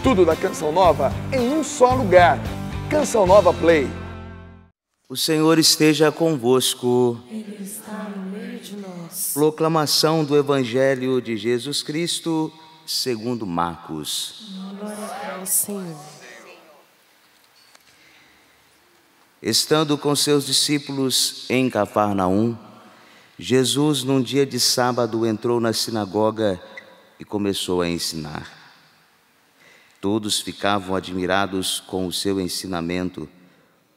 Tudo da Canção Nova em um só lugar. Canção Nova Play. O Senhor esteja convosco. Ele está no meio de nós. Proclamação do Evangelho de Jesus Cristo, segundo Marcos. Glória ao Senhor. Estando com seus discípulos em Cafarnaum, Jesus, num dia de sábado, entrou na sinagoga e começou a ensinar. Todos ficavam admirados com o seu ensinamento,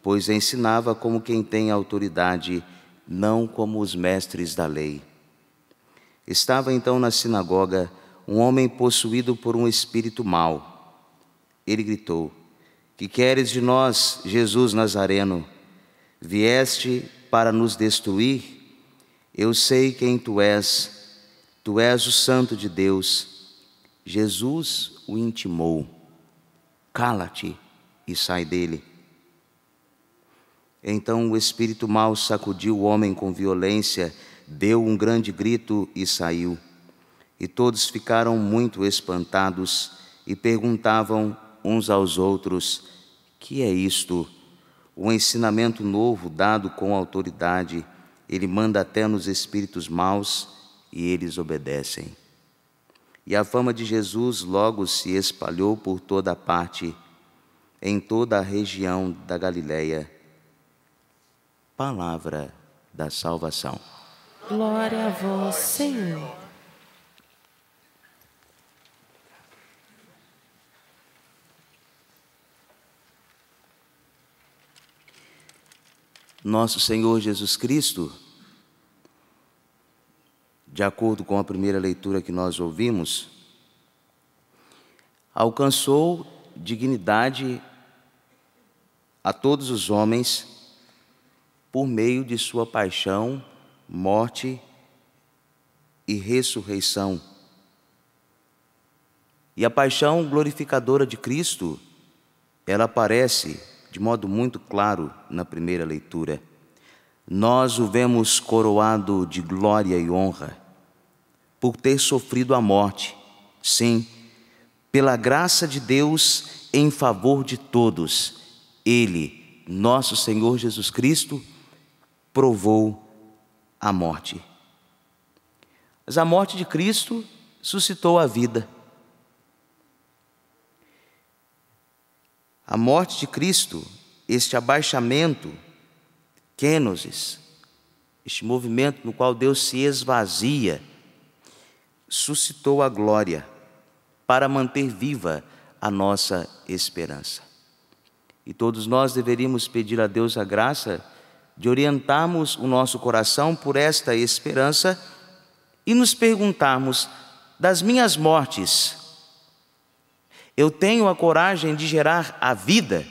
pois ensinava como quem tem autoridade, não como os mestres da lei. Estava então na sinagoga um homem possuído por um espírito mau. Ele gritou: "Que queres de nós, Jesus Nazareno? Vieste para nos destruir? Eu sei quem tu és o Santo de Deus." Jesus o intimou: "Cala-te e sai dele." Então o espírito mau sacudiu o homem com violência, deu um grande grito e saiu. E todos ficaram muito espantados e perguntavam uns aos outros: "Que é isto? Um ensinamento novo dado com autoridade. Ele manda até nos espíritos maus e eles obedecem." E a fama de Jesus logo se espalhou por toda a parte, em toda a região da Galileia. Palavra da salvação. Glória a vós, Senhor. Nosso Senhor Jesus Cristo, de acordo com a primeira leitura que nós ouvimos, alcançou dignidade a todos os homens por meio de sua paixão, morte e ressurreição. E a paixão glorificadora de Cristo, ela aparece de modo muito claro na primeira leitura. Nós o vemos coroado de glória e honra, por ter sofrido a morte, sim, pela graça de Deus em favor de todos. Ele, nosso Senhor Jesus Cristo, provou a morte. Mas a morte de Cristo suscitou a vida. A morte de Cristo, este abaixamento, kenosis, este movimento no qual Deus se esvazia, suscitou a glória para manter viva a nossa esperança. E todos nós deveríamos pedir a Deus a graça de orientarmos o nosso coração por esta esperança e nos perguntarmos: das minhas mortes, eu tenho a coragem de gerar a vida?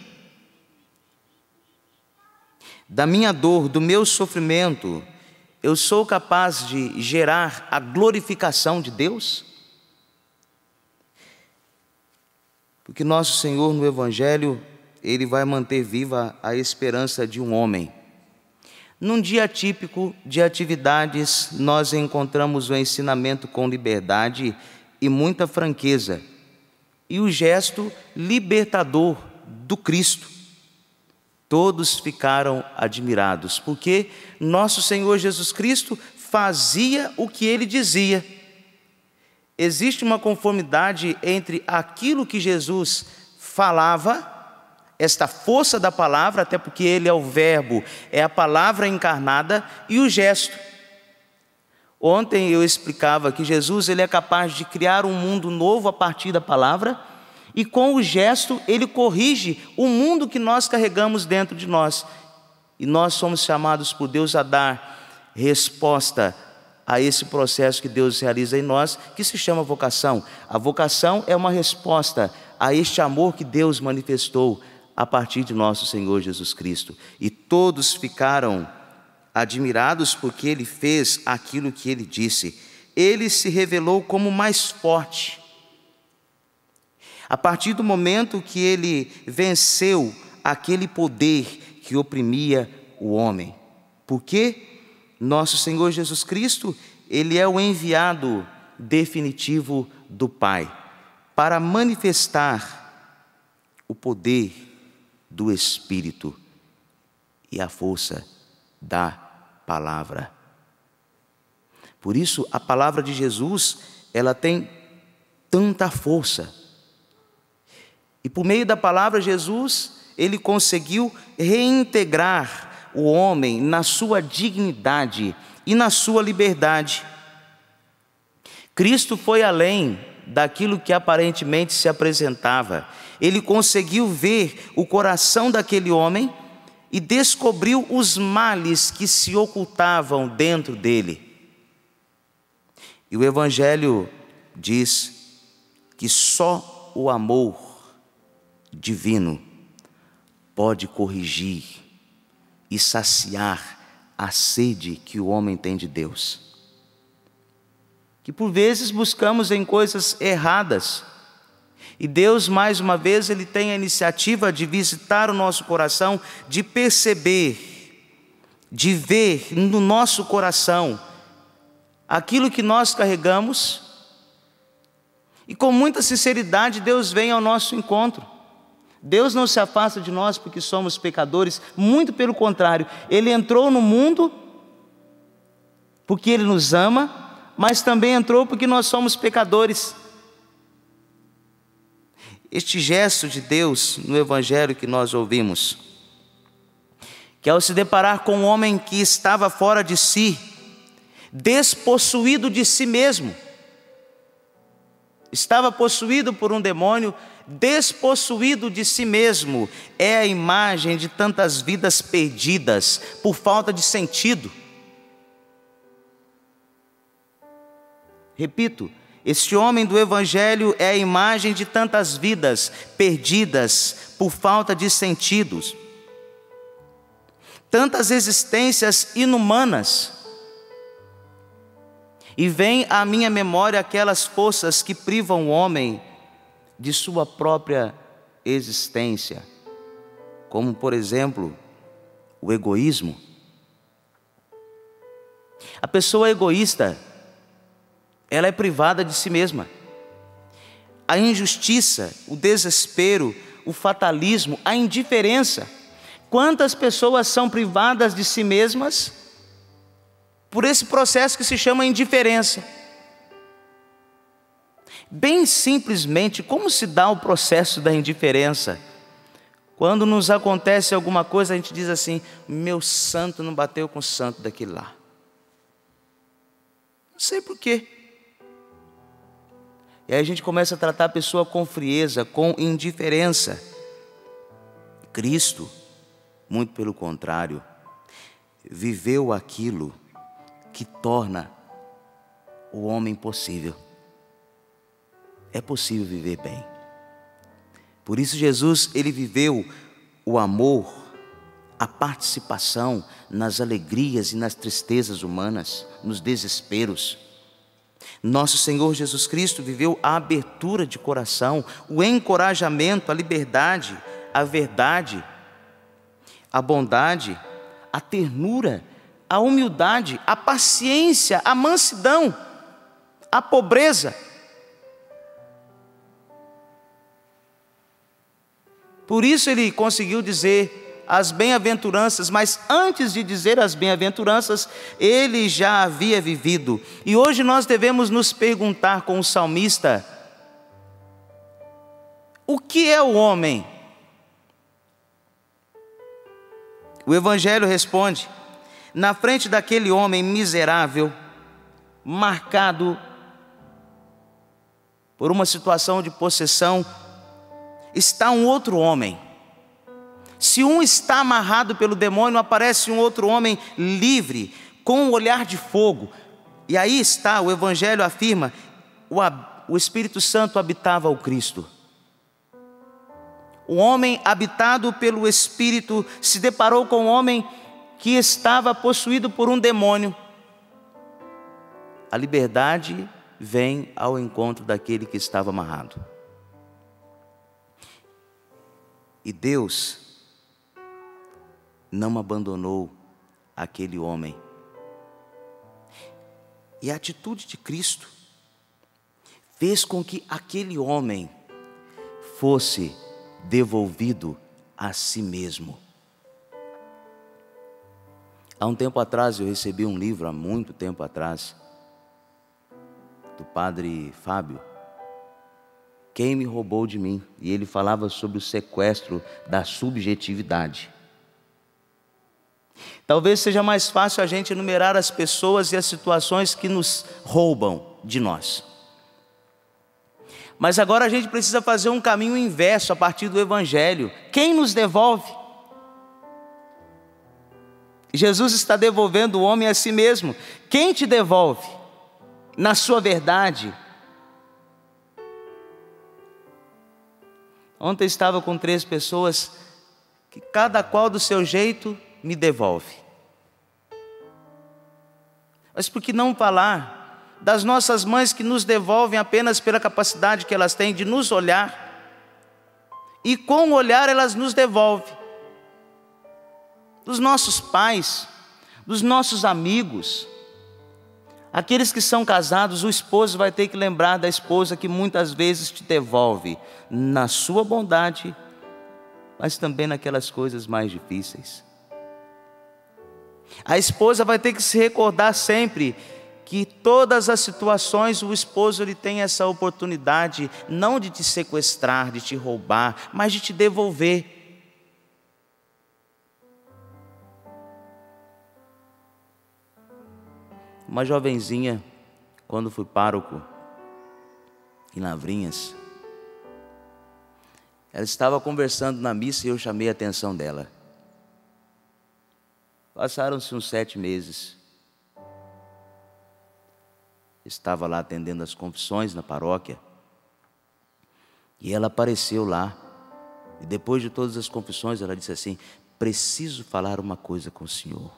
Da minha dor, do meu sofrimento, eu sou capaz de gerar a glorificação de Deus? Porque nosso Senhor no Evangelho, Ele vai manter viva a esperança de um homem. Num dia típico de atividades, nós encontramos o ensinamento com liberdade e muita franqueza, e o gesto libertador do Cristo. Todos ficaram admirados, porque nosso Senhor Jesus Cristo fazia o que Ele dizia. Existe uma conformidade entre aquilo que Jesus falava, esta força da palavra, até porque Ele é o Verbo, é a palavra encarnada, e o gesto. Ontem eu explicava que Jesus, Ele é capaz de criar um mundo novo a partir da palavra, e com o gesto Ele corrige o mundo que nós carregamos dentro de nós. E nós somos chamados por Deus a dar resposta a esse processo que Deus realiza em nós, que se chama vocação. A vocação é uma resposta a este amor que Deus manifestou a partir de nosso Senhor Jesus Cristo. E todos ficaram admirados porque Ele fez aquilo que Ele disse. Ele se revelou como mais forte. A partir do momento que Ele venceu aquele poder que oprimia o homem. Porque nosso Senhor Jesus Cristo, Ele é o enviado definitivo do Pai para manifestar o poder do Espírito e a força da palavra. Por isso, a palavra de Jesus, ela tem tanta força. E por meio da palavra, Jesus, ele conseguiu reintegrar o homem na sua dignidade e na sua liberdade. Cristo foi além daquilo que aparentemente se apresentava. Ele conseguiu ver o coração daquele homem e descobriu os males que se ocultavam dentro dele. E o Evangelho diz que só o amor divino pode corrigir e saciar a sede que o homem tem de Deus, que por vezes buscamos em coisas erradas. E Deus, mais uma vez, Ele tem a iniciativa de visitar o nosso coração, de perceber, de ver no nosso coração aquilo que nós carregamos, e com muita sinceridade Deus vem ao nosso encontro. Deus não se afasta de nós porque somos pecadores, muito pelo contrário, Ele entrou no mundo porque Ele nos ama, mas também entrou porque nós somos pecadores. Este gesto de Deus no Evangelho que nós ouvimos, que ao se deparar com um homem que estava fora de si, despossuído de si mesmo, estava possuído por um demônio, despossuído de si mesmo, é a imagem de tantas vidas perdidas por falta de sentido. Repito, este homem do Evangelho é a imagem de tantas vidas perdidas por falta de sentidos, tantas existências inumanas. E vem à minha memória aquelas forças que privam o homem de sua própria existência, como por exemplo, o egoísmo. A pessoa egoísta, ela é privada de si mesma. A injustiça, o desespero, o fatalismo, a indiferença. Quantas pessoas são privadas de si mesmas por esse processo que se chama indiferença? Bem simplesmente, como se dá o processo da indiferença? Quando nos acontece alguma coisa, a gente diz assim: meu santo não bateu com o santo daquele lá. Não sei por quê. E aí a gente começa a tratar a pessoa com frieza, com indiferença. Cristo, muito pelo contrário, viveu aquilo que torna o homem possível. É possível viver bem. Por isso Jesus, ele viveu o amor, a participação nas alegrias e nas tristezas humanas, nos desesperos. Nosso Senhor Jesus Cristo viveu a abertura de coração, o encorajamento, a liberdade, a verdade, a bondade, a ternura, a humildade, a paciência, a mansidão, a pobreza. Por isso ele conseguiu dizer as bem-aventuranças, mas antes de dizer as bem-aventuranças, ele já havia vivido. E hoje nós devemos nos perguntar com o salmista: o que é o homem? O Evangelho responde: na frente daquele homem miserável, marcado por uma situação de possessão, está um outro homem. Se um está amarrado pelo demônio, aparece um outro homem livre, com um olhar de fogo. E aí está, o Evangelho afirma, o Espírito Santo habitava o Cristo. O homem habitado pelo Espírito se deparou com um homem que estava possuído por um demônio. A liberdade vem ao encontro daquele que estava amarrado. E Deus não abandonou aquele homem. E a atitude de Cristo fez com que aquele homem fosse devolvido a si mesmo. Há um tempo atrás eu recebi um livro, há muito tempo atrás, do padre Fábio, Quem me roubou de mim? E ele falava sobre o sequestro da subjetividade. Talvez seja mais fácil a gente enumerar as pessoas e as situações que nos roubam de nós. Mas agora a gente precisa fazer um caminho inverso a partir do Evangelho. Quem nos devolve? Jesus está devolvendo o homem a si mesmo. Quem te devolve? Na sua verdade. Ontem estava com 3 pessoas que cada qual do seu jeito me devolve. Mas por que não falar das nossas mães que nos devolvem apenas pela capacidade que elas têm de nos olhar? E com o olhar elas nos devolvem. Dos nossos pais, dos nossos amigos. Aqueles que são casados, o esposo vai ter que lembrar da esposa que muitas vezes te devolve na sua bondade, mas também naquelas coisas mais difíceis. A esposa vai ter que se recordar sempre que todas as situações o esposo ele tem essa oportunidade não de te sequestrar, de te roubar, mas de te devolver. Uma jovenzinha, quando fui pároco em Lavrinhas, ela estava conversando na missa e eu chamei a atenção dela. Passaram-se uns 7 meses. Estava lá atendendo as confissões na paróquia. E ela apareceu lá. E depois de todas as confissões, ela disse assim: preciso falar uma coisa com o senhor.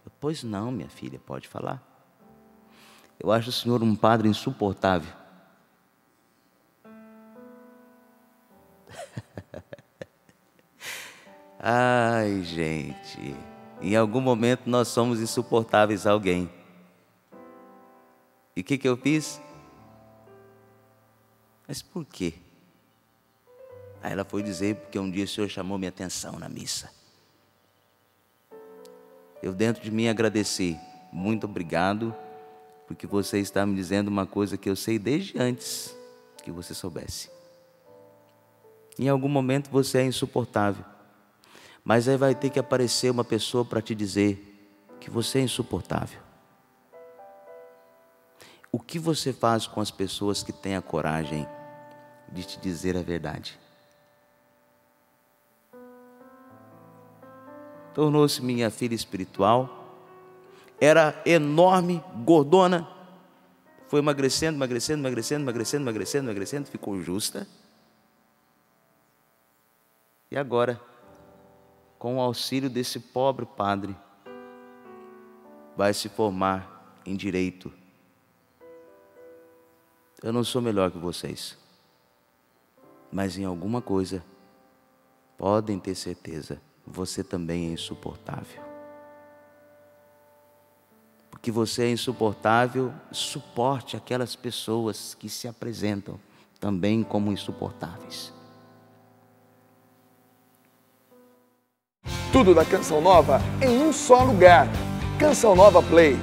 Eu, pois não, minha filha, pode falar. Eu acho o senhor um padre insuportável. Ai, gente, em algum momento nós somos insuportáveis a alguém. E o que eu fiz? Mas por quê? Aí ela foi dizer, porque um dia o senhor chamou minha atenção na missa. Eu dentro de mim agradeci. Muito obrigado, porque você está me dizendo uma coisa que eu sei desde antes que você soubesse. Em algum momento você é insuportável. Mas aí vai ter que aparecer uma pessoa para te dizer que você é insuportável. O que você faz com as pessoas que têm a coragem de te dizer a verdade? Tornou-se minha filha espiritual. Era enorme, gordona. Foi emagrecendo, ficou justa. E agora, com o auxílio desse pobre padre, vai se formar em direito. Eu não sou melhor que vocês, mas em alguma coisa, podem ter certeza, você também é insuportável. Porque você é insuportável, suporte aquelas pessoas que se apresentam também como insuportáveis. Tudo da Canção Nova em um só lugar. Canção Nova Play.